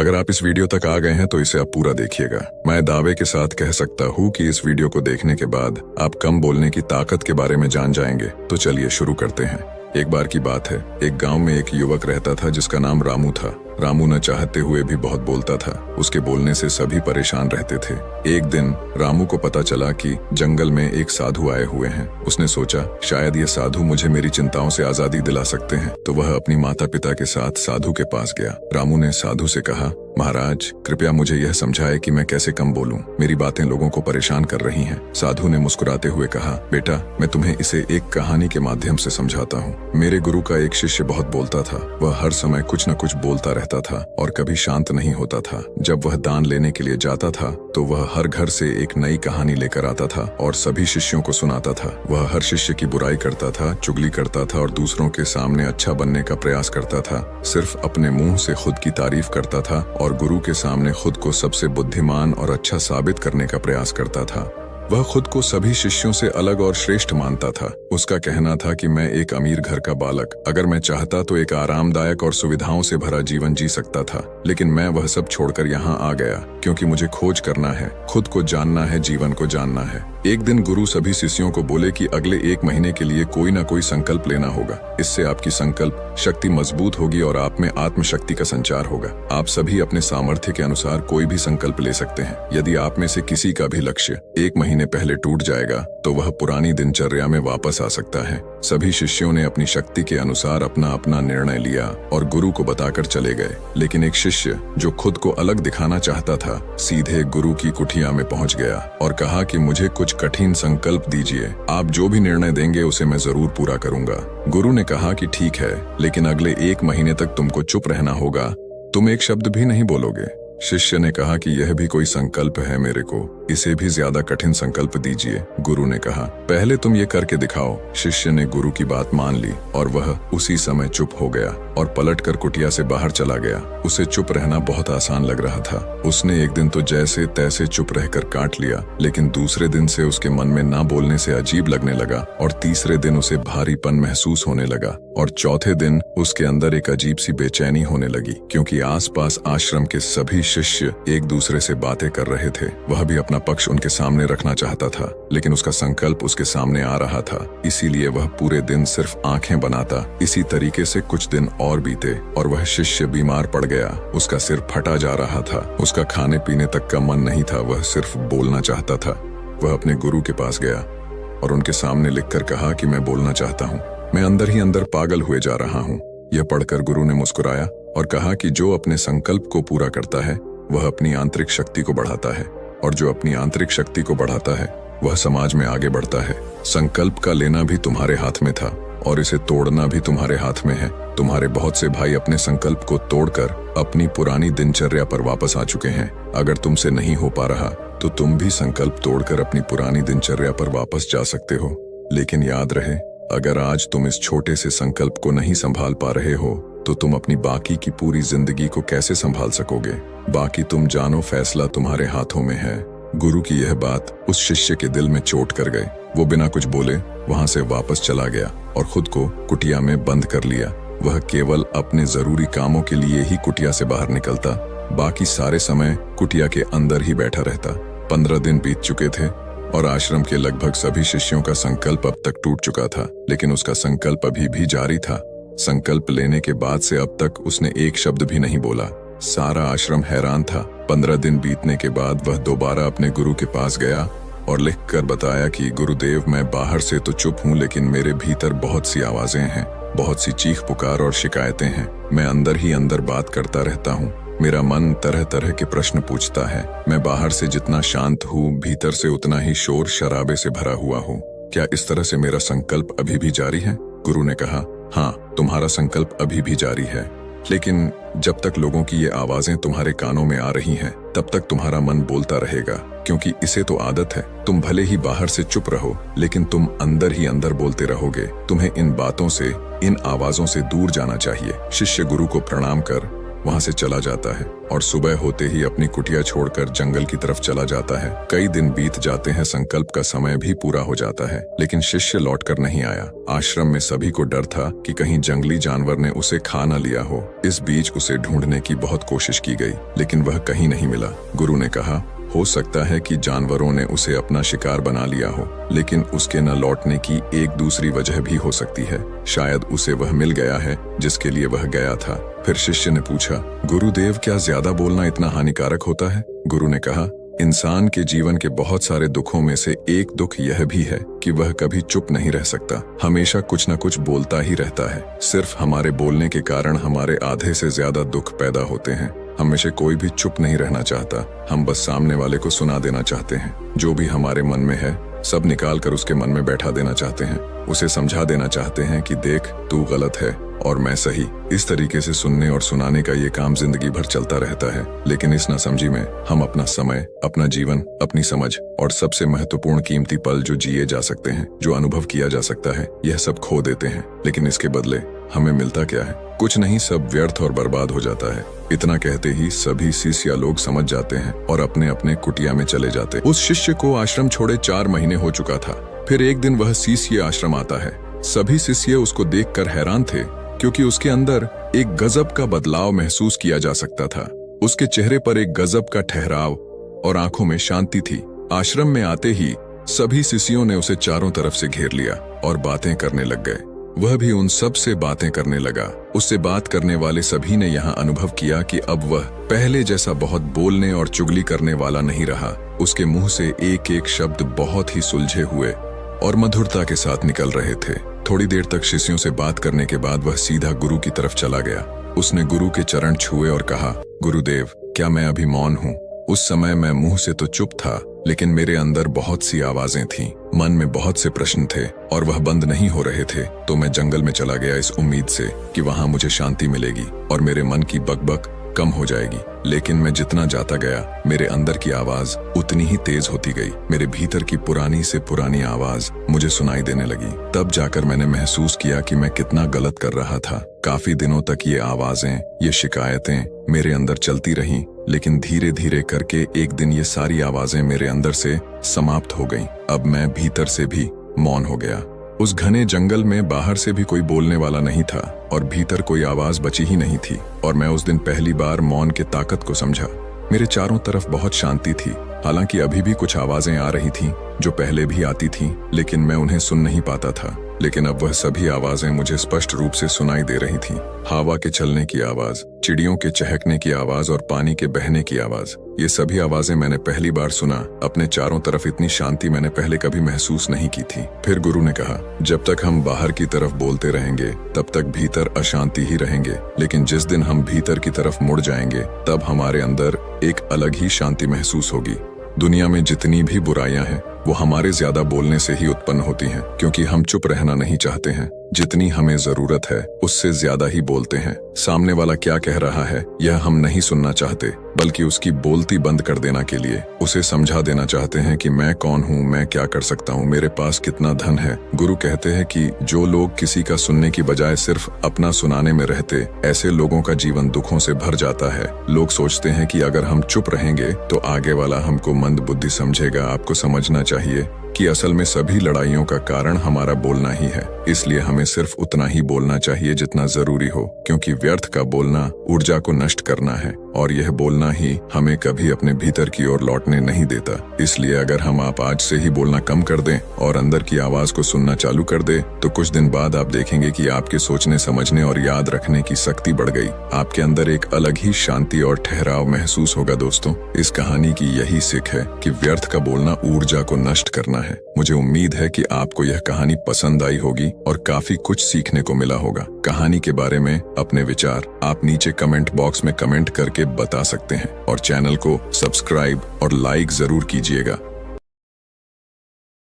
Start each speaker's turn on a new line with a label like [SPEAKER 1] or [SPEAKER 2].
[SPEAKER 1] अगर आप इस वीडियो तक आ गए हैं तो इसे आप पूरा देखिएगा। मैं दावे के साथ कह सकता हूँ कि इस वीडियो को देखने के बाद आप कम बोलने की ताकत के बारे में जान जाएंगे। तो चलिए शुरू करते हैं। एक बार की बात है, एक गांव में एक युवक रहता था जिसका नाम रामू था। रामू न चाहते हुए भी बहुत बोलता था। उसके बोलने से सभी परेशान रहते थे। एक दिन रामू को पता चला कि जंगल में एक साधु आए हुए हैं। उसने सोचा शायद ये साधु मुझे मेरी चिंताओं से आजादी दिला सकते हैं, तो वह अपनी माता पिता के साथ साधु के पास गया। रामू ने साधु से कहा, महाराज कृपया मुझे यह समझाए कि मैं कैसे कम बोलूं। मेरी बातें लोगों को परेशान कर रही हैं। साधु ने मुस्कुराते हुए कहा, बेटा मैं तुम्हें इसे एक कहानी के माध्यम से समझाता हूँ। मेरे गुरु का एक शिष्य बहुत बोलता था। वह हर समय कुछ न कुछ बोलता रहता था और कभी शांत नहीं होता था। जब वह दान लेने के लिए जाता था तो वह हर घर से एक नई कहानी लेकर आता था और सभी शिष्यों को सुनाता था। वह हर शिष्य की बुराई करता था, चुगली करता था और दूसरों के सामने अच्छा बनने का प्रयास करता था। सिर्फ अपने मुंह से खुद की तारीफ करता था और गुरु के सामने खुद को सबसे बुद्धिमान और अच्छा साबित करने का प्रयास करता था। वह खुद को सभी शिष्यों से अलग और श्रेष्ठ मानता था। उसका कहना था कि मैं एक अमीर घर का बालक, अगर मैं चाहता तो एक आरामदायक और सुविधाओं से भरा जीवन जी सकता था, लेकिन मैं वह सब छोड़कर यहाँ आ गया क्योंकि मुझे खोज करना है, खुद को जानना है, जीवन को जानना है। एक दिन गुरु सभी शिष्यों को बोले कि अगले 1 महीने के लिए कोई ना कोई संकल्प लेना होगा। इससे आपकी संकल्प शक्ति मजबूत होगी और आप में आत्मशक्ति का संचार होगा। आप सभी अपने सामर्थ्य के अनुसार कोई भी संकल्प ले सकते हैं। यदि आप में से किसी का भी लक्ष्य 1 महीने पहले टूट जाएगा तो वह पुरानी दिनचर्या में वापस आ सकता है। सभी शिष्यों ने अपनी शक्ति के अनुसार अपना अपना निर्णय लिया और गुरु को बताकर चले गए। लेकिन एक शिष्य जो खुद को अलग दिखाना चाहता था, सीधे गुरु की कुटिया में पहुंच गया और कहा कि मुझे कुछ कठिन संकल्प दीजिए। आप जो भी निर्णय देंगे उसे मैं जरूर पूरा करूंगा। गुरु ने कहा कि ठीक है, लेकिन अगले 1 महीने तक तुमको चुप रहना होगा। तुम एक शब्द भी नहीं बोलोगे। शिष्य ने कहा कि यह भी कोई संकल्प है मेरे को, इसे भी ज्यादा कठिन संकल्प दीजिए। गुरु ने कहा, पहले तुम ये करके दिखाओ। शिष्य ने गुरु की बात मान ली और वह उसी समय चुप हो गया और पलटकर कुटिया से बाहर चला गया। उसे चुप रहना बहुत आसान लग रहा था। उसने एक दिन तो जैसे तैसे चुप रहकर काट लिया, लेकिन दूसरे दिन से उसके मन में ना बोलने से अजीब लगने लगा और तीसरे दिन उसे भारीपन महसूस होने लगा और चौथे दिन उसके अंदर एक अजीब सी बेचैनी होने लगी, क्योंकि आसपास आश्रम के सभी शिष्य एक दूसरे से बातें कर रहे थे। वह भी अपना पक्ष उनके सामने रखना चाहता था, लेकिन उसका संकल्प उसके सामने आ रहा था, इसीलिए वह पूरे दिन सिर्फ आंखें बनाता। इसी तरीके से कुछ दिन और बीते और वह शिष्य बीमार पड़ गया। उसका सिर फटा जा रहा था। उसका खाने पीने तक का मन नहीं था, वह सिर्फ बोलना चाहता था। वह अपने गुरु के पास गया और उनके सामने लिखकर कहा कि मैं बोलना चाहता हूँ, मैं अंदर ही अंदर पागल हुए जा रहा हूँ। यह पढ़कर गुरु ने मुस्कुराया और कहा कि जो अपने संकल्प को पूरा करता है वह अपनी आंतरिक शक्ति को बढ़ाता है, और जो अपनी आंतरिक शक्ति को बढ़ाता है वह समाज में आगे बढ़ता है। संकल्प का लेना भी तुम्हारे हाथ में था और इसे तोड़ना भी तुम्हारे हाथ में है। तुम्हारे बहुत से भाई अपने संकल्प को तोड़कर अपनी पुरानी दिनचर्या पर वापस आ चुके हैं। अगर तुमसे नहीं हो पा रहा तो तुम भी संकल्प तोड़कर अपनी पुरानी दिनचर्या पर वापस जा सकते हो। लेकिन याद रहे, अगर आज तुम इस छोटे से संकल्प को नहीं संभाल पा रहे हो तो तुम अपनी बाकी की पूरी जिंदगी को कैसे संभाल सकोगे। बाकी तुम जानो, फैसला तुम्हारे हाथों में है। गुरु की यह बात उस शिष्य के दिल में चोट कर गई। वो बिना कुछ बोले वहां से वापस चला गया और खुद को कुटिया में बंद कर लिया। वह केवल अपने जरूरी कामों के लिए ही कुटिया से बाहर निकलता, बाकी सारे समय कुटिया के अंदर ही बैठा रहता। 15 दिन बीत चुके थे और आश्रम के लगभग सभी शिष्यों का संकल्प अब तक टूट चुका था, लेकिन उसका संकल्प अभी भी जारी था। संकल्प लेने के बाद से अब तक उसने एक शब्द भी नहीं बोला। सारा आश्रम हैरान था। 15 दिन बीतने के बाद वह दोबारा अपने गुरु के पास गया और लिखकर बताया कि गुरुदेव, मैं बाहर से तो चुप हूँ, लेकिन मेरे भीतर बहुत सी आवाजें हैं, बहुत सी चीख पुकार और शिकायतें हैं। मैं अंदर ही अंदर बात करता रहता हूँ। मेरा मन तरह तरह के प्रश्न पूछता है। मैं बाहर से जितना शांत हूँ, भीतर से उतना ही शोर शराबे से भरा हुआ हूँ। क्या इस तरह से मेरा संकल्प अभी भी जारी है? गुरु ने कहा, हाँ, तुम्हारा संकल्प अभी भी जारी है, लेकिन जब तक लोगों की ये आवाजें तुम्हारे कानों में आ रही हैं, तब तक तुम्हारा मन बोलता रहेगा, क्योंकि इसे तो आदत है। तुम भले ही बाहर से चुप रहो, लेकिन तुम अंदर ही अंदर बोलते रहोगे। तुम्हें इन बातों से, इन आवाजों से दूर जाना चाहिए। शिष्य गुरु को प्रणाम कर वहां से चला जाता है और सुबह होते ही अपनी कुटिया छोड़कर जंगल की तरफ चला जाता है। कई दिन बीत जाते हैं, संकल्प का समय भी पूरा हो जाता है, लेकिन शिष्य लौटकर नहीं आया। आश्रम में सभी को डर था कि कहीं जंगली जानवर ने उसे खा न लिया हो। इस बीच उसे ढूंढने की बहुत कोशिश की गई, लेकिन वह कहीं नहीं मिला। गुरु ने कहा, हो सकता है कि जानवरों ने उसे अपना शिकार बना लिया हो, लेकिन उसके न लौटने की एक दूसरी वजह भी हो सकती है। शायद उसे वह मिल गया है जिसके लिए वह गया था। फिर शिष्य ने पूछा, गुरुदेव, क्या ज्यादा बोलना इतना हानिकारक होता है? गुरु ने कहा, इंसान के जीवन के बहुत सारे दुखों में से एक दुख यह भी है कि वह कभी चुप नहीं रह सकता, हमेशा कुछ न कुछ बोलता ही रहता है। सिर्फ हमारे बोलने के कारण हमारे आधे से ज्यादा दुख पैदा होते हैं। हम में से कोई भी चुप नहीं रहना चाहता, हम बस सामने वाले को सुना देना चाहते हैं। जो भी हमारे मन में है सब निकाल कर उसके मन में बैठा देना चाहते हैं। उसे समझा देना चाहते हैं कि देख, तू गलत है और मैं सही। इस तरीके से सुनने और सुनाने का ये काम जिंदगी भर चलता रहता है, लेकिन इस नासमझी में हम अपना समय, अपना जीवन, अपनी समझ और सबसे महत्वपूर्ण कीमती पल जो जिए जा सकते हैं, जो अनुभव किया जा सकता है, यह सब खो देते हैं। लेकिन इसके बदले हमें मिलता क्या है? कुछ नहीं, सब व्यर्थ और बर्बाद हो जाता है। इतना कहते ही सभी शिष्य लोग समझ जाते हैं और अपने अपने कुटिया में चले जाते। उस शिष्य को आश्रम छोड़े 4 महीने हो चुका था। फिर एक दिन वह शिष्य आश्रम आता है। सभी शिष्य उसको देखकर हैरान थे, क्योंकि उसके अंदर एक गजब का बदलाव महसूस किया जा सकता था। उसके चेहरे पर एक गजब का ठहराव और आंखों में शांति थी। आश्रम में आते ही सभी शिष्यों ने उसे चारों तरफ से घेर लिया और बातें करने लग गए। वह भी उन सब से बातें करने लगा। उससे बात करने वाले सभी ने यहाँ अनुभव किया कि अब वह पहले जैसा बहुत बोलने और चुगली करने वाला नहीं रहा। उसके मुंह से एक एक शब्द बहुत ही सुलझे हुए और मधुरता के साथ निकल रहे थे। थोड़ी देर तक शिष्यों से बात करने के बाद वह सीधा गुरु की तरफ चला गया। उसने गुरु के चरण छुए और कहा, गुरुदेव, क्या मैं अभी मौन हूँ? उस समय मैं मुंह से तो चुप था, लेकिन मेरे अंदर बहुत सी आवाजें थीं। मन में बहुत से प्रश्न थे और वह बंद नहीं हो रहे थे। तो मैं जंगल में चला गया इस उम्मीद से कि वहां मुझे शांति मिलेगी और मेरे मन की बकबक कम हो जाएगी। लेकिन मैं जितना जाता गया, मेरे अंदर की आवाज उतनी ही तेज होती गई। मेरे भीतर की पुरानी से पुरानी आवाज मुझे सुनाई देने लगी। तब जाकर मैंने महसूस किया कि मैं कितना गलत कर रहा था। काफी दिनों तक ये आवाजें, ये शिकायतें मेरे अंदर चलती रहीं, लेकिन धीरे धीरे करके एक दिन ये सारी आवाजें मेरे अंदर से समाप्त हो गईं। अब मैं भीतर से भी मौन हो गया। उस घने जंगल में बाहर से भी कोई बोलने वाला नहीं था और भीतर कोई आवाज बची ही नहीं थी। और मैं उस दिन पहली बार मौन के ताकत को समझा। मेरे चारों तरफ बहुत शांति थी। हालांकि अभी भी कुछ आवाजें आ रही थीं जो पहले भी आती थीं, लेकिन मैं उन्हें सुन नहीं पाता था। लेकिन अब वह सभी आवाजें मुझे स्पष्ट रूप से सुनाई दे रही थीं। हवा के चलने की आवाज, चिड़ियों के चहकने की आवाज और पानी के बहने की आवाज, ये सभी आवाजें मैंने पहली बार सुना। अपने चारों तरफ इतनी शांति मैंने पहले कभी महसूस नहीं की थी। फिर गुरु ने कहा, जब तक हम बाहर की तरफ बोलते रहेंगे तब तक भीतर अशांति ही रहेंगे, लेकिन जिस दिन हम भीतर की तरफ मुड़ जाएंगे तब हमारे अंदर एक अलग ही शांति महसूस होगी। दुनिया में जितनी भी बुराइयां हैं वो हमारे ज्यादा बोलने से ही उत्पन्न होती हैं, क्योंकि हम चुप रहना नहीं चाहते हैं। जितनी हमें जरूरत है उससे ज्यादा ही बोलते हैं। सामने वाला क्या कह रहा है यह हम नहीं सुनना चाहते, बल्कि उसकी बोलती बंद कर देना के लिए उसे समझा देना चाहते हैं कि मैं कौन हूँ, मैं क्या कर सकता हूँ, मेरे पास कितना धन है। गुरु कहते हैं कि जो लोग किसी का सुनने की बजाय सिर्फ अपना सुनाने में रहते, ऐसे लोगों का जीवन दुखों से भर जाता है। लोग सोचते हैं कि अगर हम चुप रहेंगे तो आगे वाला हमको मंद बुद्धि समझेगा। आपको समझना चाहिए कि असल में सभी लड़ाइयों का कारण हमारा बोलना ही है। इसलिए हमें सिर्फ उतना ही बोलना चाहिए जितना जरूरी हो, क्योंकि व्यर्थ का बोलना ऊर्जा को नष्ट करना है और यह बोलना ही हमें कभी अपने भीतर की ओर लौटने नहीं देता। इसलिए अगर हम आप आज से ही बोलना कम कर दें और अंदर की आवाज को सुनना चालू कर दें, तो कुछ दिन बाद आप देखेंगे कि आपके सोचने, समझने और याद रखने की शक्ति बढ़ गई। आपके अंदर एक अलग ही शांति और ठहराव महसूस होगा। दोस्तों, इस कहानी की यही सीख है कि व्यर्थ का बोलना ऊर्जा को नष्ट करना है। मुझे उम्मीद है कि आपको यह कहानी पसंद आई होगी और काफी कुछ सीखने को मिला होगा। कहानी के बारे में अपने विचार आप नीचे कमेंट बॉक्स में कमेंट करके बता सकते हैं और चैनल को सब्सक्राइब और लाइक जरूर कीजिएगा।